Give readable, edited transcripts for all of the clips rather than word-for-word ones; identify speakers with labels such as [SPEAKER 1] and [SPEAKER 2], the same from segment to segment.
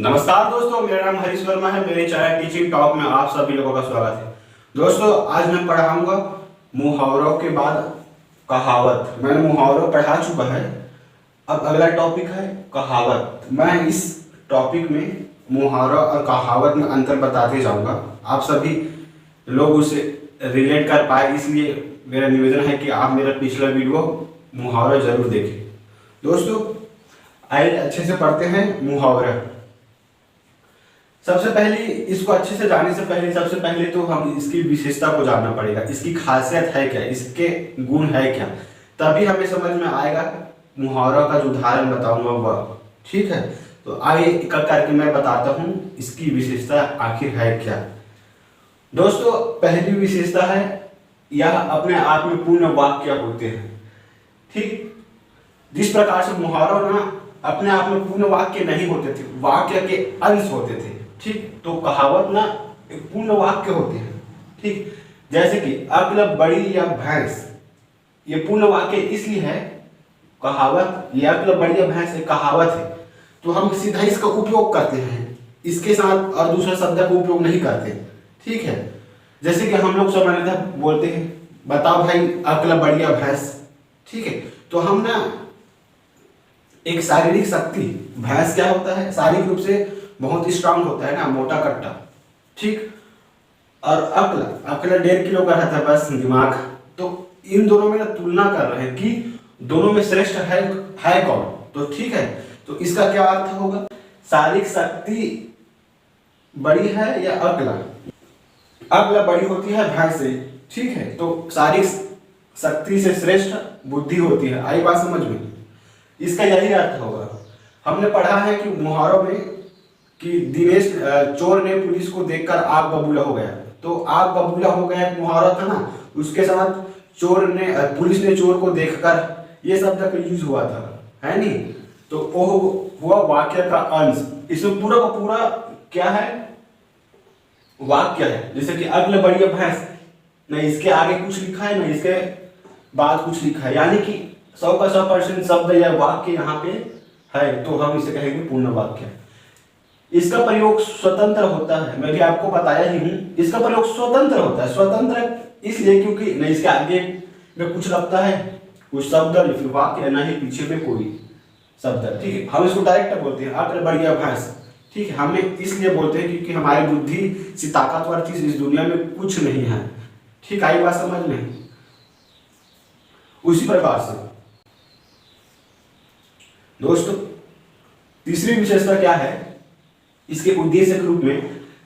[SPEAKER 1] नमस्कार दोस्तों, मेरा नाम हरीश वर्मा है। मेरे चैनल टीचिंग टॉक में आप सभी लोगों का स्वागत है। दोस्तों, आज मैं पढ़ाऊंगा मुहावरों के बाद कहावत। मैंने मुहावरों पढ़ा चुका है, अब अगला टॉपिक है कहावत। मैं इस टॉपिक में मुहावरा और कहावत में अंतर बताते जाऊंगा, आप सभी लोग उसे रिलेट कर पाए, इसलिए मेरा निवेदन है कि आप मेरा पिछला वीडियो मुहावरा जरूर देखें। दोस्तों, आइए अच्छे से पढ़ते हैं मुहावरा। सबसे पहले इसको अच्छे से जानने से पहले सबसे पहले तो हम इसकी विशेषता को जानना पड़ेगा। इसकी खासियत है क्या, इसके गुण है क्या, तभी हमें समझ में आएगा। मुहावरा का जो उदाहरण बताऊंगा वह, ठीक है। तो आइए एक करके मैं बताता हूँ इसकी विशेषता आखिर है क्या। दोस्तों, पहली विशेषता है यह अपने आप में पूर्ण वाक्य होते हैं। ठीक, जिस प्रकार से मुहावरा ना अपने आप में पूर्ण वाक्य नहीं होते थे, वाक्य के अंश होते थे। ठीक, तो कहावत ना एक पूर्ण वाक्य होते हैं। ठीक, जैसे कि अक्ल बड़ी या भैंस, ये पूर्ण वाक्य इसलिए है कहावत, ये अक्ल बड़ी या भैंस एक कहावत है, तो हम सीधा इसका उपयोग करते हैं, इसके साथ और दूसरे शब्द का उपयोग नहीं करते। ठीक है, जैसे कि हम लोग सामान्यतः बोलते हैं, बताओ भाई अक्ल बड़ी या भैंस। ठीक है, तो हम ना एक शारीरिक शक्ति, भैंस क्या होता है, शारीरिक रूप से बहुत स्ट्रांग होता है ना, मोटा कट्टा। ठीक, और अक्ल 1.5 किलो का रहता है बस दिमाग। तो इन दोनों में तुलना कर रहे हैं कि दोनों में श्रेष्ठ है कौन। तो ठीक है, तो इसका क्या अर्थ होगा, शारीरिक शक्ति बड़ी है या अक्ल बड़ी होती है भैंस से। ठीक है, तो शारीरिक शक्ति से श्रेष्ठ बुद्धि होती है। आई बात समझ में, इसका यही अर्थ होगा। हमने पढ़ा है कि मुहावरों में कि दिनेश चोर ने पुलिस को देखकर आग बबूला हो गया। तो आग बबूला हो गया एक मुहावरा था ना, उसके साथ पुलिस ने चोर को देखकर ये शब्द का यूज हुआ था, है नहीं। तो वो हुआ वाक्य का अंश। इसमें पूरा का पूरा क्या है, वाक्य है। जैसे कि अगले बढ़िया भैंस, न इसके आगे कुछ लिखा है न इसके बाद कुछ लिखा है, यानी कि 100 का 100% शब्द या वाक्य यहाँ पे है, तो हम इसे कहेंगे पूर्ण वाक्य। इसका प्रयोग स्वतंत्र होता है, मैं भी आपको बताया ही हूँ, इसका प्रयोग स्वतंत्र होता है। स्वतंत्र इसलिए क्योंकि न इसके आगे में कुछ लगता है, कुछ शब्द या फिर वाक्य, न ही पीछे में कोई शब्द। ठीक है, हम इसको डायरेक्ट बोलते हैं अक्ल बढ़िया भैंस। ठीक है, हमें इसलिए बोलते हैं क्योंकि हमारी बुद्धि से ताकतवर चीज इस दुनिया में कुछ नहीं है। ठीक, आई बात समझ में। उसी प्रकार से दोस्तों, तीसरी विशेषता क्या है, इसके उद्देश्य के रूप में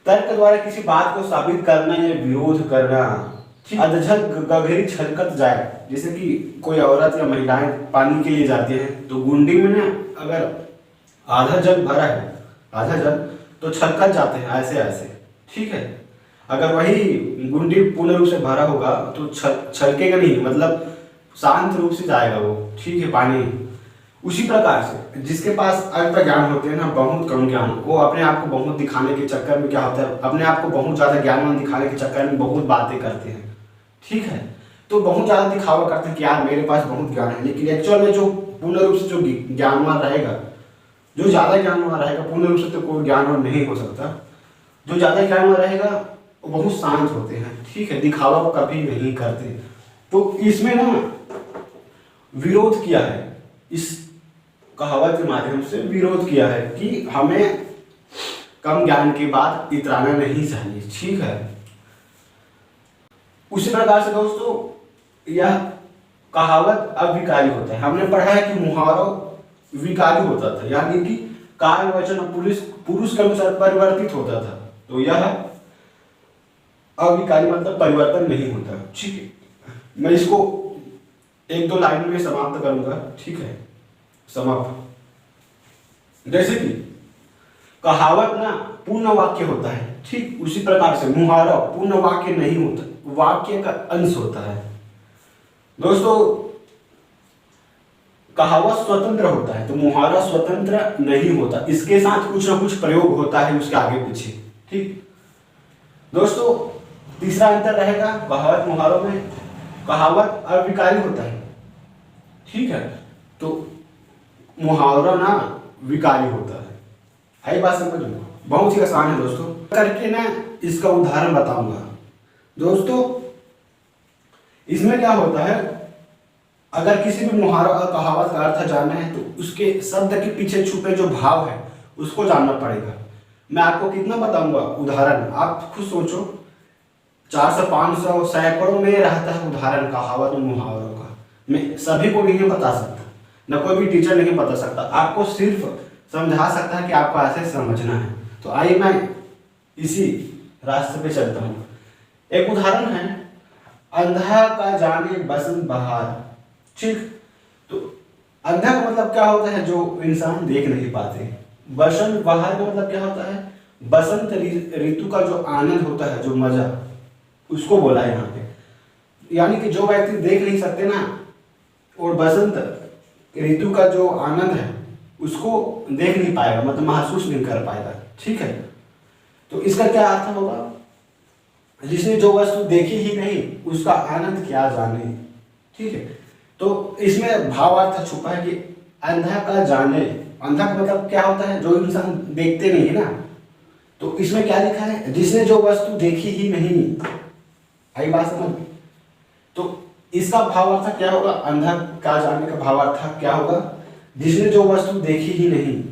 [SPEAKER 1] तर्क द्वारा किसी बात को साबित करना या विरोध करना। अधजल गगरी छलकत जाए, जैसे कि कोई औरत या महिलाएं पानी के लिए जाती हैं, तो गुंडी में ना अगर आधा जल भरा है, आधा जल, तो छलकत जाते हैं ऐसे ऐसे। ठीक है, अगर वही गुंडी पूर्ण रूप से भरा होगा तो छलकेगा नहीं, मतलब शांत रूप से जाएगा वो। ठीक है, पानी। उसी प्रकार से जिसके पास अल्प ज्ञान होते हैं ना, बहुत कम ज्ञान, वो अपने आप को बहुत दिखाने के चक्कर में क्या होता है, अपने आप को बहुत ज्यादा ज्ञानवान दिखाने के चक्कर में बहुत बातें करते हैं। ठीक है, तो बहुत ज्यादा दिखावा करते हैं कि यार मेरे पास बहुत ज्ञान है, लेकिन एक्चुअल में जो पूर्ण रूप से जो ज्ञानवान रहेगा, जो ज्यादा ज्ञानवान रहेगा, पूर्ण रूप से तो कोई ज्ञानवान नहीं हो सकता, जो ज्यादा ज्ञानवान रहेगा वो बहुत शांत होते हैं। ठीक है, दिखावा वो कभी नहीं करते। तो इसमें ना विरोध किया है, इस कहावत के माध्यम से विरोध किया है कि हमें कम ज्ञान के बाद इतराना नहीं चाहिए। ठीक है, उसी प्रकार से दोस्तों यह कहावत अविकारी होता है। हमने पढ़ा है कि मुहावरा विकारी होता था, यानी कि कार्य वचन पुरुष के अनुसार परिवर्तित होता था, तो यह अविकारी मतलब परिवर्तन नहीं होता। ठीक है, मैं इसको 1-2 लाइन में समाप्त करूंगा। ठीक है, समाप्त। जैसे कि कहावत ना पूर्ण वाक्य होता है, ठीक उसी प्रकार से मुहावरा पूर्ण वाक्य नहीं होता, वाक्य का अंश होता है। दोस्तों, कहावत स्वतंत्र होता है, तो मुहावरा स्वतंत्र नहीं होता, इसके साथ कुछ ना कुछ प्रयोग होता है उसके आगे पीछे। ठीक दोस्तों, तीसरा अंतर रहेगा कहावत मुहावरों में, कहावत अविकारी होता है। ठीक है, तो मुहावरा ना विकारी होता है। आई बात समझ में? बहुत ही आसान है दोस्तों, करके ना इसका उदाहरण बताऊंगा। दोस्तों इसमें क्या होता है, अगर किसी भी मुहावरा और कहावत का अर्थ जानना है तो उसके शब्द के पीछे छुपे जो भाव है उसको जानना पड़ेगा। मैं आपको कितना बताऊंगा उदाहरण, आप खुद सोचो। 400 500 सैकड़ों में रहता है उदाहरण कहावत और मुहावरों का। मैं सभी को नहीं बता सकता, न कोई भी टीचर नहीं बता सकता, आपको सिर्फ समझा सकता है कि आपको ऐसे समझना है। तो आइए मैं इसी रास्ते पे चलता हूँ। एक उदाहरण है, अंधा का जाने बसंत बहार। ठीक, तो अंधा का मतलब क्या होता है, जो इंसान देख नहीं पाते। बसंत बहार का मतलब क्या होता है, बसंत ऋतु का जो आनंद होता है, जो मजा, उसको बोला है यहाँ पे। यानी कि जो व्यक्ति देख नहीं सकते ना, और बसंत ऋतु का जो आनंद है उसको देख नहीं पाएगा, मतलब महसूस नहीं कर पाएगा। ठीक है, तो इसका क्या अर्थ होगा, जिसने जो वस्तु देखी ही नहीं उसका आनंद क्या जाने। ठीक है, तो इसमें भावार्थ छुपा है कि अंधा का जाने। अंधा का मतलब क्या होता है, जो इंसान देखते नहीं है ना। तो इसमें क्या लिखा है, जिसने जो वस्तु देखी ही नहीं। आई बात समझ? तो इसका भावार्थ क्या होगा, अंधा का जाने का भावार्थ क्या होगा, जिसने जो वस्तु देखी ही नहीं।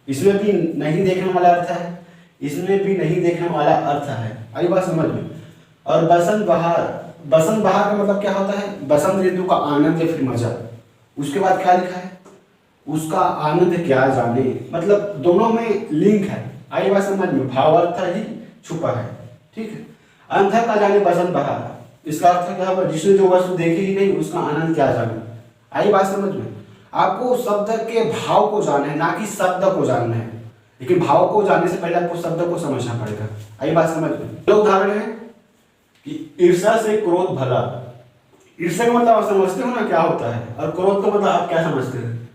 [SPEAKER 1] इसमें भी नहीं देखने वाला अर्थ है, इसमें भी नहीं देखने वाला अर्थ है। आई बात समझ में? और बसंत बहार, बसंत बहार का मतलब क्या होता है, बसंत ऋतु का आनंद या फिर मजा। उसके बाद क्या लिखा है, उसका आनंद क्या जाने, मतलब दोनों में लिंक है। आई बात समझ में? भावार्थ ही छुपा है। ठीक है, अंधा का जाने बसंत बहार, इसका अर्थ क्या होगा, जिसने जो वस्तु देखी ही नहीं उसका आनंद क्या जाने। आई बात समझ में? आपको शब्द के भाव को जानना है, ना कि शब्द को जानना है। लेकिन भाव को जानने से पहले आपको शब्द को समझना पड़ेगा। आई बात समझ में? तो उदाहरण है कि ईर्ष्या से क्रोध भला। ईर्ष्या का मतलब आप समझते हो ना क्या होता है, और क्रोध का मतलब आप क्या समझते हैं।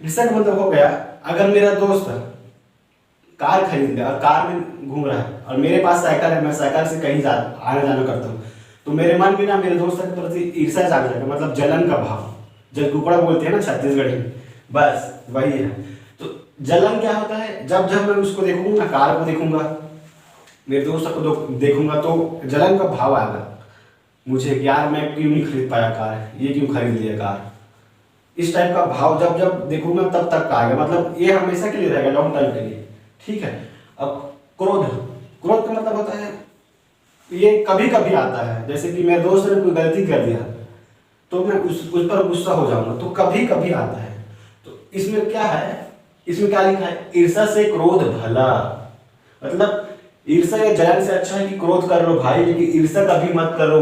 [SPEAKER 1] ईर्ष्या का मतलब हो गया, अगर मेरा दोस्त कार खरीद लिया और कार में घूम रहा है और मेरे पास साइकिल है, मैं साइकिल से कहीं आना जाना करता हूँ, तो मेरे मन में ना मेरे दोस्त के प्रति ईर्ष्या जाग जाएगा, मतलब जलन का भाव। जब कुकड़ा बोलते हैं ना छत्तीसगढ़ी में, बस वही है। तो जलन क्या होता है, जब जब मैं उसको देखूंगा ना, कार को देखूंगा, मेरे दोस्त को देखूंगा, तो जलन का भाव आएगा मुझे, यार मैं क्यों नहीं खरीद पाया कार, ये क्यों खरीद लिया कार। इस टाइप का भाव जब जब देखूंगा तब तक आएगा, मतलब ये हमेशा के लिए रहेगा, लॉन्ग टाइम के लिए। ठीक है, अब क्रोध, क्रोध का मतलब होता है, ये कभी कभी आता है। जैसे कि मेरे दोस्त ने कोई गलती कर दिया तो मैं उस पर गुस्सा हो जाऊंगा, तो कभी कभी आता है। तो इसमें क्या है, इसमें क्या लिखा है, ईर्ष्या से क्रोध भला। मतलब ईर्ष्या या जलन से अच्छा है कि क्रोध कर लो भाई, लेकिन ईर्ष्या कभी मत करो।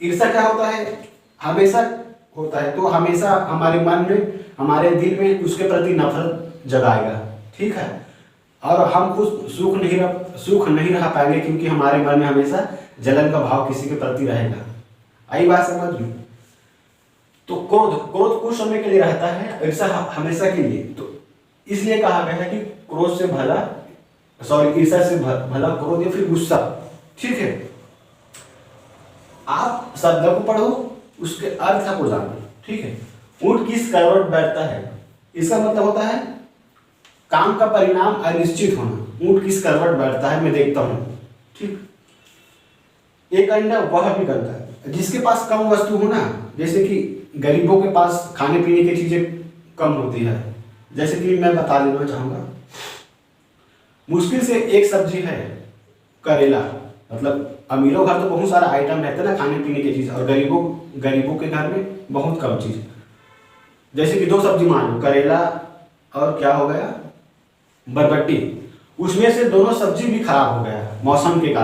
[SPEAKER 1] ईर्ष्या क्या होता है, हमेशा होता है, तो हमेशा हमारे मन में, हमारे दिल में उसके प्रति नफरत जगाएगा। ठीक है, और हम खुद सुख नहीं रह पाएंगे, क्योंकि हमारे मन में हमेशा जलन का भाव किसी के प्रति रहेगा। आई बात समझ में? तो क्रोध कुछ समय के लिए रहता है, ईर्ष्या हमेशा के लिए। तो इसलिए कहा गया है कि क्रोध से भला, ईर्ष्या से भला क्रोध या फिर गुस्सा। ठीक है, आप शब्द को पढ़ो, उसके अर्थ को जानो। ठीक है, ऊंट किस करवट बैठता है, इसका मतलब होता है काम का परिणाम अनिश्चित होना। ऊंट किस करवट बैठता है, मैं देखता हूँ। ठीक, एक अंडा वह भी गंदा है जिसके पास कम वस्तु हो ना, जैसे कि गरीबों के पास खाने पीने की चीजें कम होती है। जैसे कि मैं बता देना चाहूंगा, मुश्किल से एक सब्जी है करेला, मतलब अमीरों घर तो बहुत सारा आइटम रहता है ना खाने पीने की चीज, और गरीबों के घर में बहुत कम चीज। जैसे कि 2 सब्जी मान लो, करेला और क्या हो गया, बरबट्टी। उसमें से दोनों सब्जी भी खराब हो गया मौसम के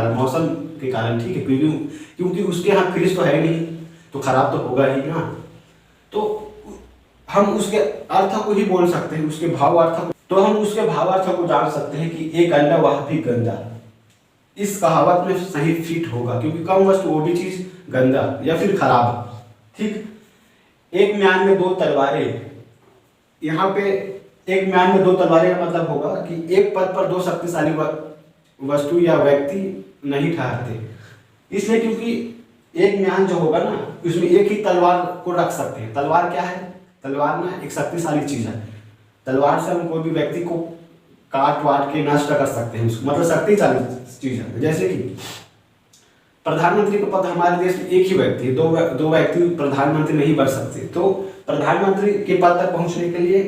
[SPEAKER 1] कारण। ठीक है, क्योंकि उसके यहाँ फ्रिज तो है नहीं, तो खराब तो होगा ही ना। तो हम उसके अर्थ को ही बोल सकते हैं, उसके भावार्थ को। तो हम उसके भावार्थ को जान सकते हैं कि एक अंडा वह भी गंदा, इस कहावत में सही फिट होगा, क्योंकि कम वस्तु वो भी चीज गंदा या फिर खराब। ठीक, एक म्यान में 2 तलवारें। यहाँ पे एक म्यान में 2 तलवारें का मतलब होगा कि एक पद पर 2 शक्तिशाली वस्तु या व्यक्ति नहीं ठहरते, इसलिए क्योंकि एक म्यान जो होगा ना, उसमें एक ही तलवार को रख सकते हैं। तलवार क्या है, तलवार ना एक शक्तिशाली चीज है। तलवार से हम कोई भी व्यक्ति को काट वाट के नष्ट कर सकते हैं उसको, मतलब शक्तिशाली चीज है। जैसे कि प्रधानमंत्री का पद हमारे देश में एक ही व्यक्ति है, दो व्यक्ति प्रधानमंत्री नहीं बन सकते। तो प्रधानमंत्री के पद तक पहुंचने के लिए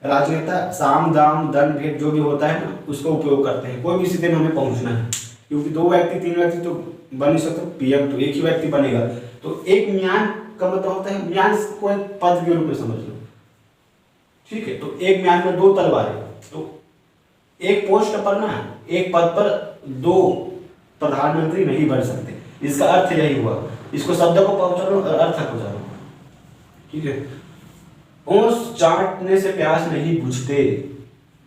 [SPEAKER 1] राजनेता साम दाम दंड भेद जो भी होता है ना उसका उपयोग करते हैं। कोई भी स्थिति में हमें पहुंचना है, क्योंकि 2 व्यक्ति 3 व्यक्ति तो बन नहीं सकते, पीएम तो एक ही व्यक्ति बनेगा। तो एक म्यान का मतलब होता है, म्यान को एक पद के रूप में समझ लो, ठीक है। तो एक म्यान में 2 तलवारें, तो एक पोस्ट पर ना, एक पद पर 2 प्रधानमंत्री नहीं बन सकते। इसका अर्थ यही हुआ। इसको शब्द को पहुंचा लो और अर्थ को जानो, ठीक है। ओस चाटने से प्यास नहीं बुझते,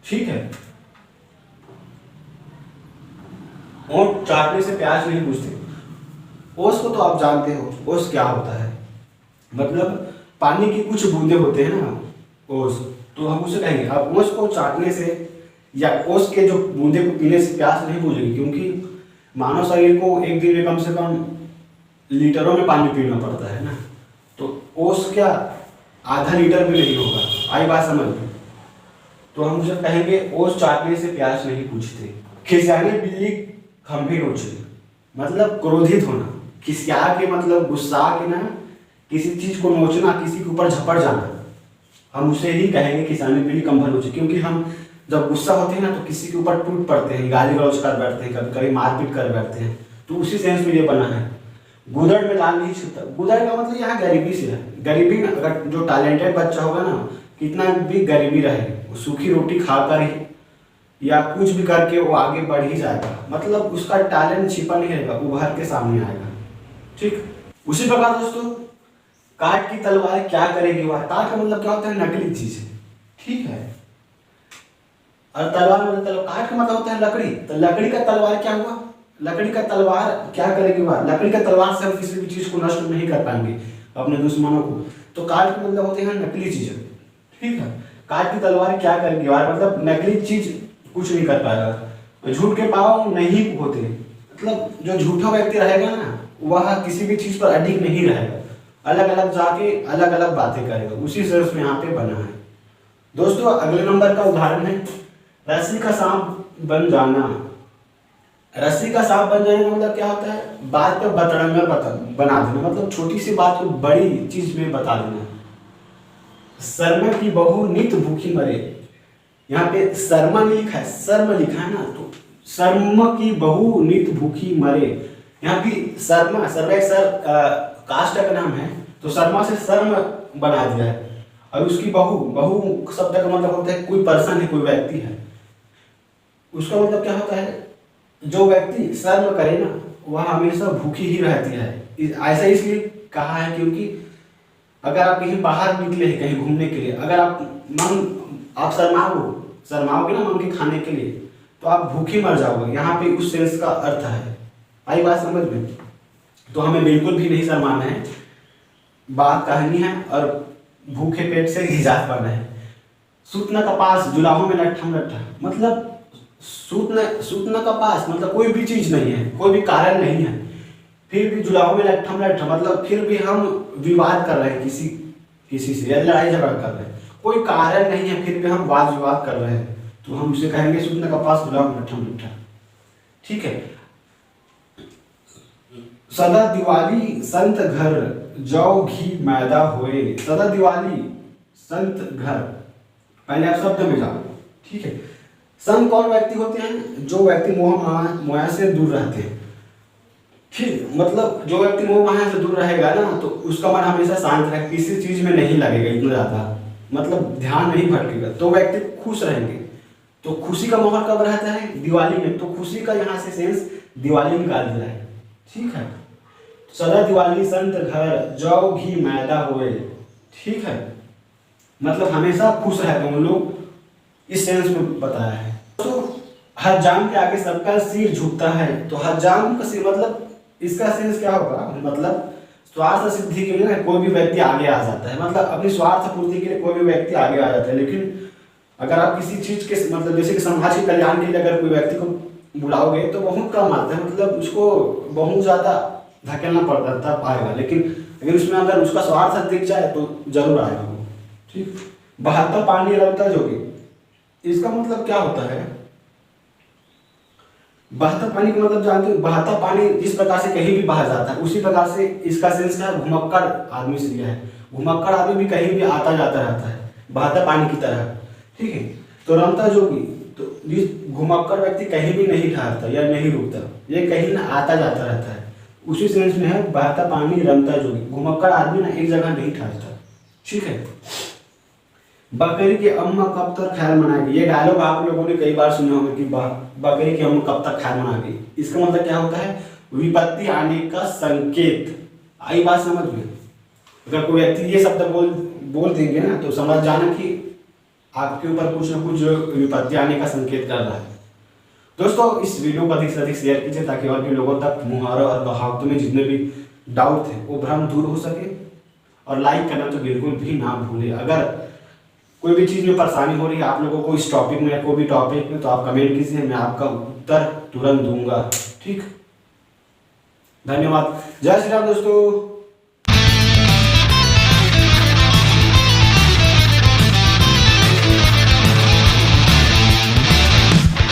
[SPEAKER 1] ठीक है। ओस चाटने से प्यास नहीं बुझते। ओस को तो आप जानते हो, ओस क्या होता है, मतलब पानी की कुछ बूंदे होते हैं ना ओस, तो हम उसे कहेंगे। अब ओस को चाटने से या ओस के जो बूंदे को पीने से प्यास नहीं बुझेगी, क्योंकि मानव शरीर को एक दिन में कम से कम लीटरों में पानी पीना पड़ता है ना। तो ओस क्या आधा लीटर भी नहीं होगा, आई बात समझ में। तो हम उसे कहेंगे ओस चाटने से प्यास नहीं बुझते। खिसियानी बिल्ली खंभे नोचनी, मतलब क्रोधित होना, खिसिया के मतलब गुस्सा के ना किसी चीज को नोचना, किसी के ऊपर झपट जाना, हम उसे ही कहेंगे खिसियानी बिल्ली खंभे नोचे। क्योंकि हम जब गुस्सा होते हैं ना तो किसी के ऊपर टूट पड़ते हैं, गाली गलौज कर बैठते हैं, कभी कभी मारपीट कर बैठते हैं। तो उसी सेंस में ये बना है। गुदड़ में लाल नहीं छिपता, गुदड़ का मतलब यहाँ गरीबी से है। गरीबी में अगर जो टैलेंटेड बच्चा होगा ना, कितना भी गरीबी रहे, वो सूखी रोटी खाकर ही या कुछ भी करके वो आगे बढ़ ही जाएगा, मतलब उसका टैलेंट छिपा नहीं रहेगा, उभर के सामने आएगा, ठीक। उसी प्रकार दोस्तों काठ की तलवार क्या करेगी वह। काठ का मतलब क्या होता है, नकली चीज है, ठीक है। और तलवार मतलब काठ का मतलब होता है लकड़ी। तो लकड़ी का तलवार क्या हुआ, लकड़ी का तलवार क्या करेगी वह। लकड़ी का तलवार से हम किसी भी चीज को नष्ट नहीं कर पाएंगे, अपने दुश्मनों को। तो काठ का मतलब होते हैं नकली चीजें, ठीक है। काठ की तलवार क्या करेगी वह, मतलब नकली चीज कुछ नहीं कर पाएगा। झूठ के पाँव नहीं होते, मतलब जो झूठा व्यक्ति रहेगा ना वह किसी भी चीज पर अडिग नहीं रहेगा, अलग अलग जाके अलग अलग बातें करेगा। उसी से उसमें यहाँ पे बना है। दोस्तों अगले नंबर का उदाहरण है रस्सी का सांप बन जाना। रस्सी का सांप बन जाने का मतलब क्या होता है, बात पे बतरंगा बना देना, मतलब छोटी सी बात को बड़ी चीज में बता देना। शर्मा की बहू नित भूखी मरे, यहाँ पे शर्मा नहीं लिखा है, शर्म लिखा है ना, तो शर्मा की बहू नित भूखी मरे। यहाँ भी शर्मा, शर्मा एक कास्ट का नाम है, तो शर्मा से शर्म बना दिया है। और उसकी बहू, बहू शब्द का मतलब होता है कोई पर्सन है, कोई व्यक्ति है। उसका मतलब क्या होता है, जो व्यक्ति शर्म करे ना वह हमेशा भूखी ही रहती है। ऐसा इसलिए कहा है क्योंकि अगर आप कहीं बाहर निकले हैं कहीं घूमने के लिए, अगर आप शर्माओगे ना मन के खाने के लिए, तो आप भूखी मर जाओगे। यहाँ पे उस सेंस का अर्थ है, आई बात समझ में। तो हमें बिल्कुल भी नहीं शर्माना है, बात कहनी है और भूखे पेट से हिजात पाना है। सूतना कपास जुलाहों में लट्ठम लट्ठा, मतलब सूतना कपास मतलब कोई भी चीज नहीं है, कोई भी कारण नहीं है, फिर भी जुलाहों में लट्ठम लट्ठा, मतलब फिर भी हम विवाद कर रहे हैं किसी से या लड़ाई झगड़ा कर रहे हैं, कोई कारण नहीं है, फिर भी हम वाद विवाद कर रहे हैं, तो हम उसे कहेंगे सूतना कपास जुलाहों में लट्ठम लट्ठा, ठीक है। सदा दिवाली संत घर जौ घी मैदा होए। सदा दिवाली संत घर, पहले आप शब्द में जाओ, ठीक है। संत कौन व्यक्ति होते हैं, जो व्यक्ति मोह माया से दूर रहते हैं, ठीक। मतलब जो व्यक्ति मोह माया से दूर रहेगा ना तो उसका मन हमेशा शांत रहेगा, किसी चीज में नहीं लगेगा इतना ज्यादा, मतलब ध्यान नहीं भटकेगा, तो व्यक्ति खुश रहेंगे। तो खुशी का माहौल कब रहता है, दिवाली में। तो खुशी का यहाँ से सेंस दिवाली निकाल दिया है, ठीक है। सदा दिवाली संत घर जौ घी मैदा होए, ठीक है, मतलब हमेशा खुश रहते हैं लोग, इस सेंस में बताया है। तो हज्जाम के आगे सबका सिर झुकता है, तो हज्जाम का सिर मतलब इसका सेंस क्या होगा, मतलब स्वार्थ सिद्धि के लिए ना कोई भी व्यक्ति आगे आ जाता है, मतलब अपनी स्वार्थ पूर्ति के लिए कोई भी व्यक्ति आगे आ जाता है। लेकिन अगर आप किसी चीज के मतलब जैसे कि समाज के कल्याण के लिए अगर कोई व्यक्ति को बुलाओगे तो बहुत कम आता है, मतलब उसको बहुत ज्यादा धकेलना पड़ता तब आएगा। लेकिन अगर उसमें अगर उसका स्वार्थ दिख जाए तो जरूर आएगा वो, ठीक। 72 पानी रमता जोगी, इसका मतलब क्या होता है, बहता पानी का मतलब जानते हो, बहता पानी जिस प्रकार से कहीं भी बह जाता है उसी प्रकार से इसका सेंस क्या है, घुमक्कड़ आदमी से लिया है। घुमक्कड़ आदमी भी कहीं भी आता जाता रहता है बहता पानी की तरह, ठीक है। तो रमता जोगी, तो जिस घुमक्कड़ व्यक्ति कहीं भी नहीं ठहरता या नहीं रुकता, ये कहीं ना आता जाता रहता है, उसी सेंस में है बहता पानी रमता जोगी। घुमक्कड़ आदमी ना एक जगह नहीं ठहरता, ठीक है। बकरी की अम्मा कब तक खैर मनाएगी, ये डायलॉग आप लोगों ने कई बार सुने होंगे कि बकरी की अम्मा कब तक खैर मनाएगी। इसका मतलब क्या होता है, विपत्ति आने का संकेत। आई बात समझ में? अगर कोई व्यक्ति ये शब्द बोल देंगे ना तो समझ जाना कि आपके ऊपर कुछ ना कुछ विपत्ति आने का संकेत कर रहा है। दोस्तों इस वीडियो को अधिक से अधिक शेयर कीजिए ताकि और भी लोगों तक मुहावरों और कहावतों में जितने भी डाउट थे वो भ्रम दूर हो सके। और लाइक करना तो बिल्कुल भी ना भूले। अगर कोई भी चीज़ में परेशानी हो रही है आप लोगों को इस टॉपिक में या कोई भी टॉपिक में, तो आप कमेंट कीजिए, मैं आपका उत्तर तुरंत दूंगा, ठीक। धन्यवाद। जय श्री राम दोस्तों।